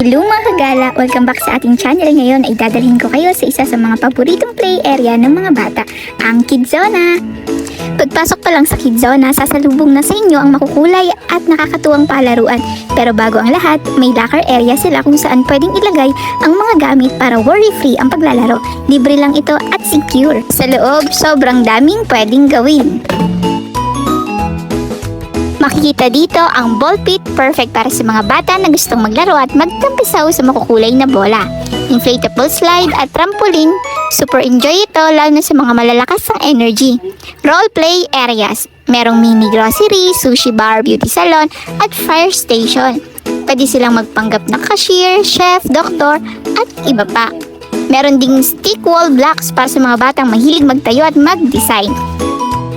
Hello mga kagala! Welcome back sa ating channel. Ngayon ay dadalhin ko kayo sa isa sa mga paboritong play area ng mga bata, ang Kidzona. Pagpasok pa lang sa Kidzona, sasalubong na sa inyo ang makukulay at nakakatuwang palaruan. Pero bago ang lahat, may locker area sila kung saan pwedeng ilagay ang mga gamit para worry-free ang paglalaro. Libre lang ito at secure. Sa loob, sobrang daming pwedeng gawin. Makikita dito ang ball pit, perfect para sa mga bata na gustong maglaro at magtampisaw sa makukulay na bola. Inflatable slide at trampoline, super enjoy ito lalo na sa mga malalakas ang energy. Role play areas, merong mini grocery, sushi bar, beauty salon at fire station. Pwede silang magpanggap na cashier, chef, doktor at iba pa. Meron ding stick wall blocks para sa mga batang mahilig magtayo at mag-design.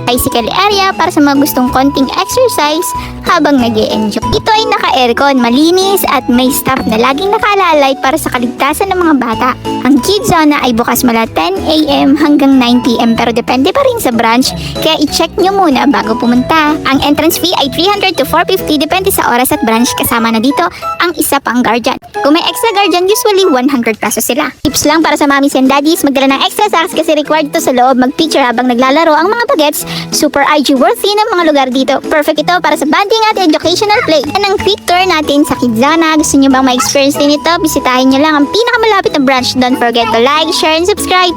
Bicycle area para sa mga gustong konting exercise habang nag-e-enjoy. Ito ay naka-aircon, malinis at may staff na laging nakaalalay para sa kaligtasan ng mga bata. Ang Kidzona ay bukas mula 10 AM hanggang 9 PM pero depende pa rin sa branch kaya i-check nyo muna bago pumunta. Ang entrance fee ay 300 to 450 depende sa oras at branch, kasama na dito ang isa pang guardian. Kung may extra guardian, usually 100 pesos sila. Tips lang para sa mommies and daddies, magdala ng extra socks kasi required to sa loob, mag-picture habang naglalaro ang mga bagets. Super IG worthy ng mga lugar dito. Perfect ito para sa banding at educational play. Yan ang quick tour natin sa Kidzona. Gusto nyo bang ma-experience din ito? Bisitahin nyo lang ang pinakamalapit na branch. Don't forget to like, share, and subscribe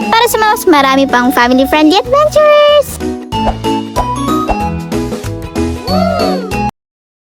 para sa mas marami pang family-friendly adventures!